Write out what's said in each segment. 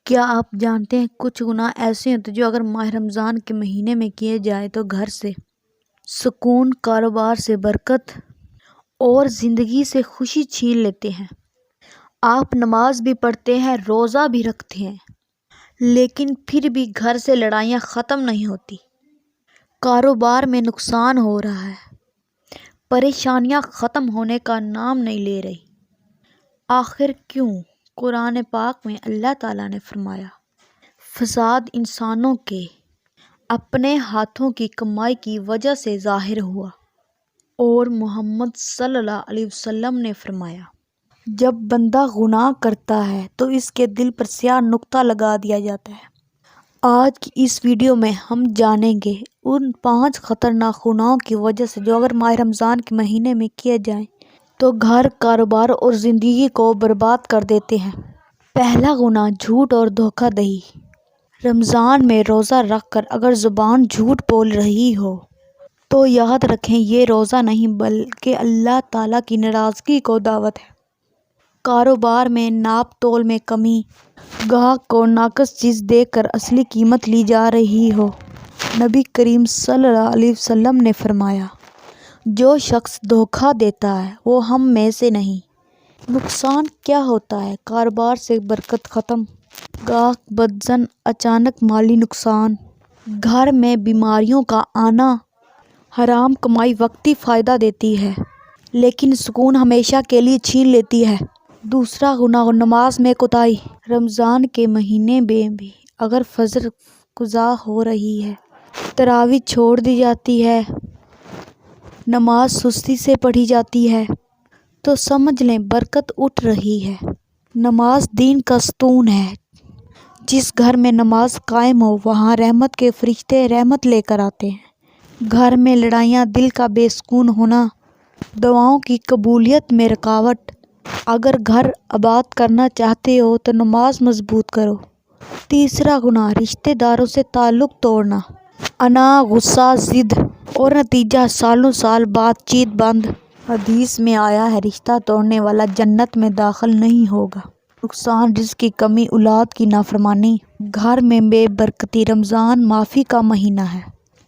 کیا آپ جانتے ہیں کچھ گناہ ایسے ہوتے ہیں جو اگر ماہ رمضان کے مہینے میں کیے جائے تو گھر سے سکون، کاروبار سے برکت اور زندگی سے خوشی چھین لیتے ہیں۔ آپ نماز بھی پڑھتے ہیں، روزہ بھی رکھتے ہیں، لیکن پھر بھی گھر سے لڑائیاں ختم نہیں ہوتی، کاروبار میں نقصان ہو رہا ہے، پریشانیاں ختم ہونے کا نام نہیں لے رہی۔ آخر کیوں؟ قرآن پاک میں اللہ تعالیٰ نے فرمایا، فساد انسانوں کے اپنے ہاتھوں کی کمائی کی وجہ سے ظاہر ہوا، اور محمد صلی اللہ علیہ وسلم نے فرمایا، جب بندہ گناہ کرتا ہے تو اس کے دل پر سیاہ نقطہ لگا دیا جاتا ہے۔ آج کی اس ویڈیو میں ہم جانیں گے ان 5 خطرناک گناہوں کی وجہ سے جو اگر ماہ رمضان کے مہینے میں کیے جائیں تو گھر، کاروبار اور زندگی کو برباد کر دیتے ہیں۔ پہلا گناہ، جھوٹ اور دھوکہ دہی۔ رمضان میں روزہ رکھ کر اگر زبان جھوٹ بول رہی ہو تو یاد رکھیں یہ روزہ نہیں بلکہ اللہ تعالیٰ کی ناراضگی کو دعوت ہے۔ کاروبار میں ناپ تول میں کمی، گاہک کو ناقص چیز دے کر اصلی قیمت لی جا رہی ہو۔ نبی کریم صلی اللہ علیہ وسلم نے فرمایا، جو شخص دھوکہ دیتا ہے وہ ہم میں سے نہیں۔ نقصان کیا ہوتا ہے؟ کاروبار سے برکت ختم، گاہک بدظن، اچانک مالی نقصان، گھر میں بیماریوں کا آنا۔ حرام کمائی وقتی فائدہ دیتی ہے لیکن سکون ہمیشہ کے لیے چھین لیتی ہے۔ دوسرا گناہ، نماز میں کوتاہی۔ رمضان کے مہینے میں بھی اگر فجر قضا ہو رہی ہے، تراویح چھوڑ دی جاتی ہے، نماز سستی سے پڑھی جاتی ہے تو سمجھ لیں برکت اٹھ رہی ہے۔ نماز دین کا ستون ہے۔ جس گھر میں نماز قائم ہو وہاں رحمت کے فرشتے رحمت لے کر آتے ہیں۔ گھر میں لڑائیاں، دل کا بے سکون ہونا، دعاؤں کی قبولیت میں رکاوٹ۔ اگر گھر آباد کرنا چاہتے ہو تو نماز مضبوط کرو۔ تیسرا گناہ، رشتہ داروں سے تعلق توڑنا۔ انا، غصہ، ضد اور نتیجہ سالوں سال بات چیت بند۔ حدیث میں آیا ہے، رشتہ توڑنے والا جنت میں داخل نہیں ہوگا۔ نقصان، رزق کی کمی، اولاد کی نافرمانی، گھر میں بے برکتی۔ رمضان معافی کا مہینہ ہے۔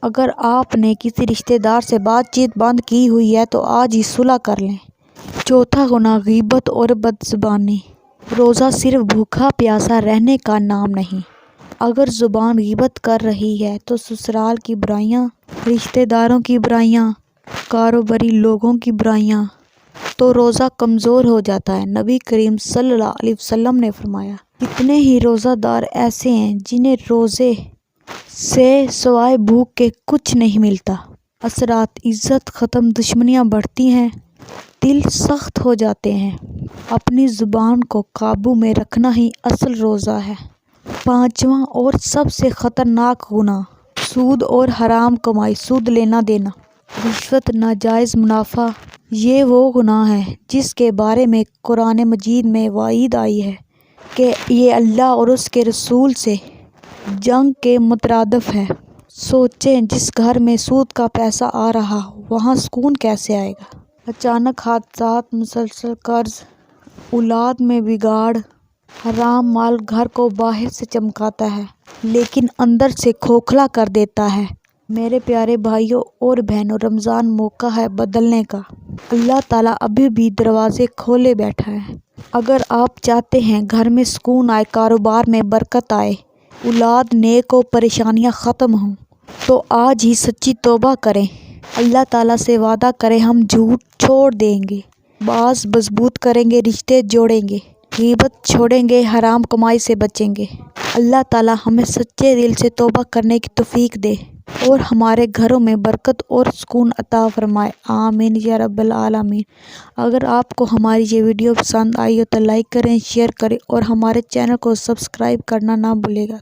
اگر آپ نے کسی رشتہ دار سے بات چیت بند کی ہوئی ہے تو آج ہی صلح کر لیں۔ چوتھا گناہ، غیبت اور بدزبانی۔ روزہ صرف بھوکا پیاسا رہنے کا نام نہیں۔ اگر زبان غیبت کر رہی ہے تو سسرال کی برائیاں، رشتہ داروں کی برائیاں، کاروباری لوگوں کی برائیاں، تو روزہ کمزور ہو جاتا ہے۔ نبی کریم صلی اللہ علیہ وسلم نے فرمایا، کتنے ہی روزہ دار ایسے ہیں جنہیں روزے سے سوائے بھوک کے کچھ نہیں ملتا۔ اثرات، عزت ختم، دشمنیاں بڑھتی ہیں، دل سخت ہو جاتے ہیں۔ اپنی زبان کو قابو میں رکھنا ہی اصل روزہ ہے۔ پانچواں اور سب سے خطرناک گناہ، سود اور حرام کمائی۔ سود لینا دینا، رشوت، ناجائز منافع، یہ وہ گناہ ہے جس کے بارے میں قرآن مجید میں وعید آئی ہے کہ یہ اللہ اور اس کے رسول سے جنگ کے مترادف ہے۔ سوچیں، جس گھر میں سود کا پیسہ آ رہا ہو وہاں سکون کیسے آئے گا؟ اچانک حادثات، مسلسل قرض، اولاد میں بگاڑ۔ حرام مال گھر کو باہر سے چمکاتا ہے لیکن اندر سے کھوکھلا کر دیتا ہے۔ میرے پیارے بھائیوں اور بہنوں، رمضان موقع ہے بدلنے کا۔ اللہ تعالیٰ ابھی بھی دروازے کھولے بیٹھا ہے۔ اگر آپ چاہتے ہیں گھر میں سکون آئے، کاروبار میں برکت آئے، اولاد نیک ہو، پریشانیاں ختم ہوں تو آج ہی سچی توبہ کریں۔ اللہ تعالیٰ سے وعدہ کریں، ہم جھوٹ چھوڑ دیں گے، باز مضبوط کریں گے، رشتے جوڑیں گے، غیبت چھوڑیں گے، حرام کمائی سے بچیں گے۔ اللہ تعالیٰ ہمیں سچے دل سے توبہ کرنے کی توفیق دے اور ہمارے گھروں میں برکت اور سکون عطا فرمائے، آمین یا رب العالمین۔ اگر آپ کو ہماری یہ ویڈیو پسند آئی ہو تو لائک کریں، شیئر کریں اور ہمارے چینل کو سبسکرائب کرنا نہ بھولے گا۔